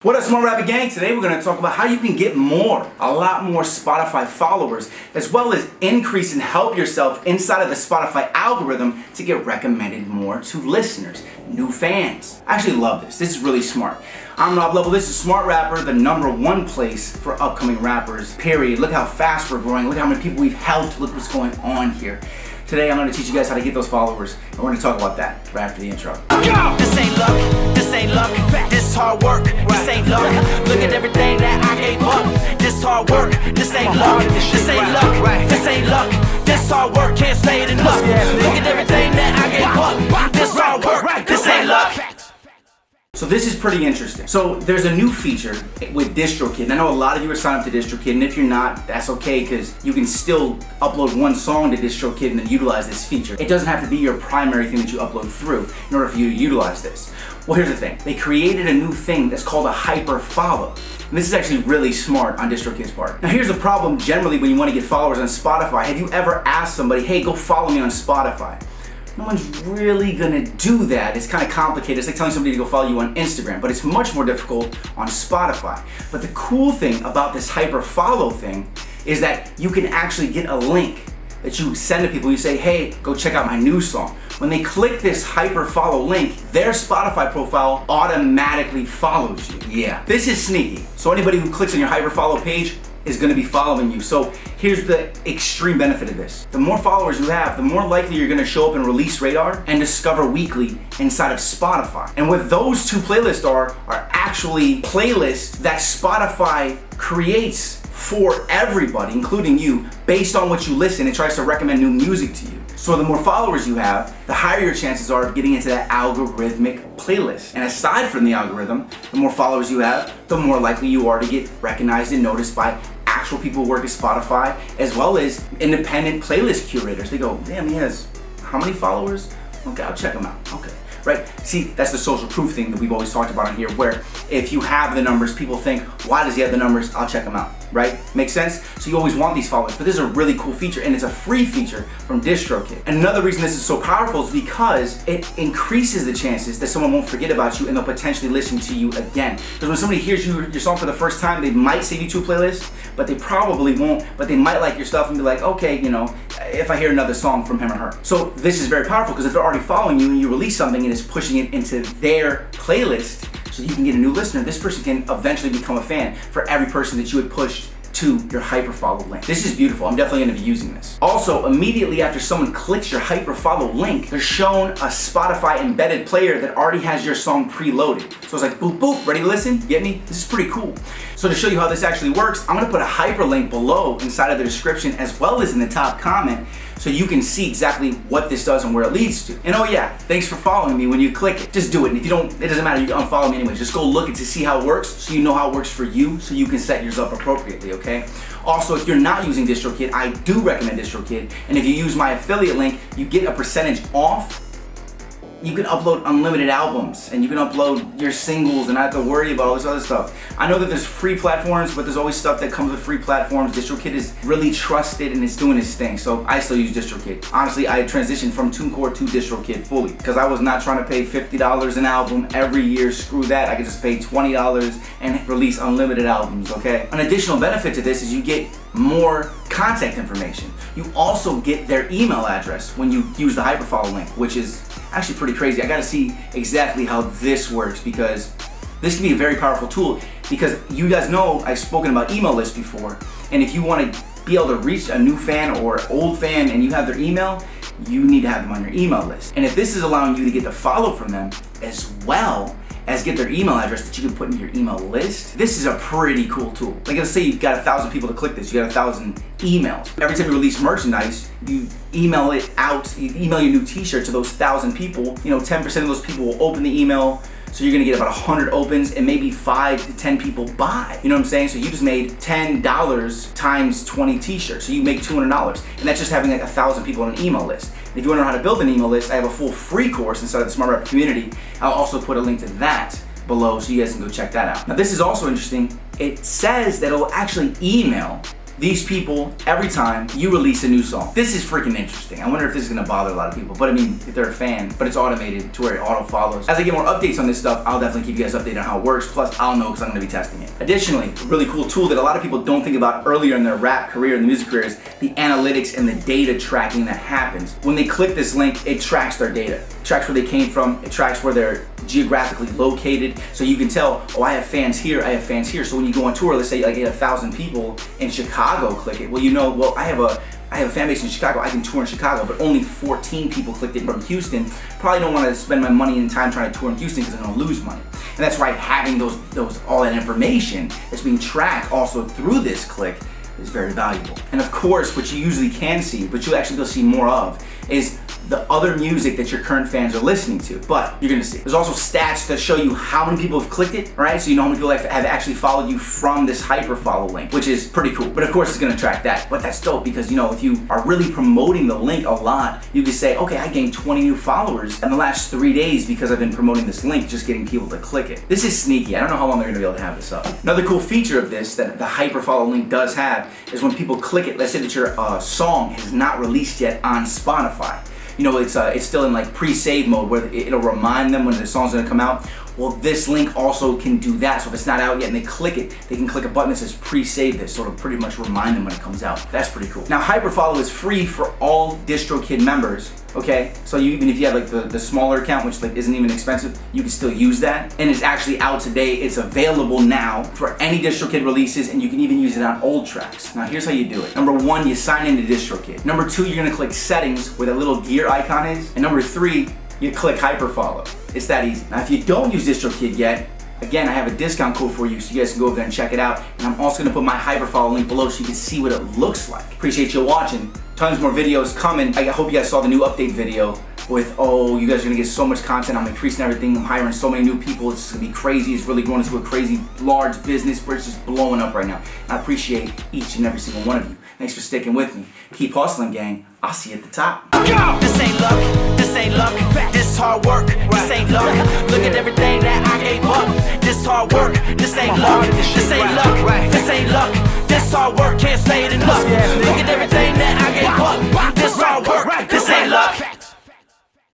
What up, Smart Rapper Gang? Today we're going to talk about how you can get a lot more Spotify followers, as well as increase and help yourself inside of the Spotify algorithm to get recommended more to listeners, new fans. I actually love this. This is really smart. I'm Rob Level. This is Smart Rapper, the #1 place for upcoming rappers, period. Look how fast we're growing. Look how many people we've helped. Look what's going on here. Today I'm going to teach you guys how to get those followers, and we're going to talk about that right after the intro. This ain't luck, this ain't luck, this hard work, this ain't luck. Look at everything that I gave up. This hard work, this ain't luck, this ain't luck, this ain't luck. This hard work, can't say it enough. Look at everything that I gave up. This hard work, this ain't luck. So this is pretty interesting. So there's a new feature with Distrokid, and I know a lot of you are signed up to Distrokid, and if you're not, that's okay, because you can still upload one song to Distrokid and then utilize this feature. It doesn't have to be your primary thing that you upload through in order for you to utilize this. Well, here's the thing. They created a new thing that's called a Hyperfollow. And this is actually really smart on Distrokid's part. Now here's the problem generally when you want to get followers on Spotify. Have you ever asked somebody, hey, go follow me on Spotify? No one's really gonna do that. It's kind of complicated. It's like telling somebody to go follow you on Instagram, but it's much more difficult on Spotify. But the cool thing about this Hyperfollow thing is that you can actually get a link that you send to people. You say, hey, go check out my new song. When they click this Hyperfollow link, their Spotify profile automatically follows you. Yeah, this is sneaky. So anybody who clicks on your Hyperfollow page is going to be following you. So here's the extreme benefit of this. The more followers you have, the more likely you're going to show up in Release Radar and Discover Weekly inside of Spotify. And what those two playlists are actually playlists that Spotify creates for everybody, including you, based on what you listen. It tries to recommend new music to you. So the more followers you have, the higher your chances are of getting into that algorithmic playlist. And aside from the algorithm, the more followers you have, the more likely you are to get recognized and noticed by actual people who work at Spotify, as well as independent playlist curators. They go, damn, he has how many followers? Okay, I'll check him out. Okay. Right? See, that's the social proof thing that we've always talked about on here, where if you have the numbers, people think, why does he have the numbers? I'll check him out, right? Makes sense? So you always want these followers, but this is a really cool feature, and it's a free feature from Distrokid. And another reason this is so powerful is because it increases the chances that someone won't forget about you and they'll potentially listen to you again. Because when somebody hears your song for the first time, they might save you to a playlist, but they probably won't, but they might like your stuff and be like, okay, you know, if I hear another song from him or her. So this is very powerful, because if they're already following you and you release something and it's pushing it into their playlist so you can get a new listener, this person can eventually become a fan for every person that you had pushed to your Hyperfollow link. This is beautiful. I'm definitely going to be using this. Also, immediately after someone clicks your Hyperfollow link, they're shown a Spotify embedded player that already has your song preloaded. So it's like, boop, boop, ready to listen? Get me? This is pretty cool. So to show you how this actually works, I'm going to put a hyperlink below inside of the description, as well as in the top comment, so you can see exactly what this does and where it leads to. And oh yeah, thanks for following me. When you click it, just do it. And if you don't, it doesn't matter, you can unfollow me anyway. Just go look to see how it works, so you know how it works for you, so you can set yours up appropriately, okay? Also, if you're not using Distrokid, I do recommend Distrokid. And if you use my affiliate link, you get a percentage off. You can upload unlimited albums, and you can upload your singles and not have to worry about all this other stuff. I know that there's free platforms, but there's always stuff that comes with free platforms. Distrokid is really trusted and it's doing its thing, so I still use Distrokid. Honestly, I transitioned from TuneCore to Distrokid fully, because I was not trying to pay $50 an album every year. Screw that. I could just pay $20 and release unlimited albums, okay? An additional benefit to this is you get more contact information. You also get their email address when you use the Hyperfollow link, which is actually pretty crazy. I gotta see exactly how this works, because this can be a very powerful tool, because you guys know I've spoken about email lists before, and if you want to be able to reach a new fan or old fan and you have their email, you need to have them on your email list. And if this is allowing you to get the follow from them as well as get their email address that you can put in your email list, this is a pretty cool tool. Like, let's say you've got 1,000 people to click this, you got 1,000 emails. Every time you release merchandise, you email it out, you email your new t-shirt to those 1,000 people. You know, 10% of those people will open the email, so you're gonna get about 100 opens, and maybe 5 to 10 people buy. You know what I'm saying? So you just made $10 times 20 t-shirts, so you make $200. And that's just having like 1,000 people on an email list. And if you wanna know how to build an email list, I have a full free course inside of the Smart Rapper community. I'll also put a link to that below so you guys can go check that out. Now this is also interesting. It says that it'll actually email these people every time you release a new song. This is freaking interesting. I wonder if this is gonna bother a lot of people, but I mean, if they're a fan, but it's automated to where it auto follows. As I get more updates on this stuff, I'll definitely keep you guys updated on how it works, plus I'll know because I'm gonna be testing it. Additionally, a really cool tool that a lot of people don't think about earlier in their rap career, in the music career, is the analytics and the data tracking that happens. When they click this link, it tracks their data. It tracks where they came from, it tracks where they're geographically located, so you can tell, oh, I have fans here, I have fans here. So when you go on tour, let's say like 1,000 people in Chicago click it, well, you know, well, I have a fan base in Chicago, I can tour in Chicago, but only 14 people clicked it from Houston. Probably don't want to spend my money and time trying to tour in Houston because I'm gonna lose money. And that's why having all that information that's being tracked also through this click is very valuable. And of course, what you usually can see, but you'll actually see more of, is the other music that your current fans are listening to. But you're gonna see. There's also stats that show you how many people have clicked it, right? So you know how many people have actually followed you from this hyperfollow link, which is pretty cool. But of course it's gonna track that. But that's dope because, you know, if you are really promoting the link a lot, you can say, okay, I gained 20 new followers in the last 3 days because I've been promoting this link, just getting people to click it. This is sneaky. I don't know how long they're gonna be able to have this up. Another cool feature of this that the hyperfollow link does have is when people click it, let's say that your song is not released yet on Spotify. You know, it's still in like pre-save mode where it'll remind them when the song's gonna come out. Well, this link also can do that. So if it's not out yet and they click it, they can click a button that says pre-save this, so it'll pretty much remind them when it comes out. That's pretty cool. Now, Hyperfollow is free for all Distrokid members, okay? So even if you have like the smaller account, which like isn't even expensive, you can still use that. And it's actually out today. It's available now for any Distrokid releases, and you can even use it on old tracks. Now, here's how you do it. Number 1, you sign into Distrokid. Number 2, you're gonna click settings where that little gear icon is. And number 3, you click Hyperfollow. It's that easy. Now, if you don't use Distrokid yet, again, I have a discount code for you so you guys can go over there and check it out. And I'm also gonna put my Hyperfollow link below so you can see what it looks like. Appreciate you watching. Tons more videos coming. I hope you guys saw the new update video with, oh, you guys are gonna get so much content. I'm increasing everything. I'm hiring so many new people. It's gonna be crazy. It's really growing into a crazy large business where it's just blowing up right now. And I appreciate each and every single one of you. Thanks for sticking with me. Keep hustling, gang. I'll see you at the top. This ain't luck, this ain't luck, this hard work, this ain't luck. Look at everything that I gave up. This hard work, this ain't luck, this ain't luck, this ain't luck, this hard work, can't say it enough. Look at everything that I gave up.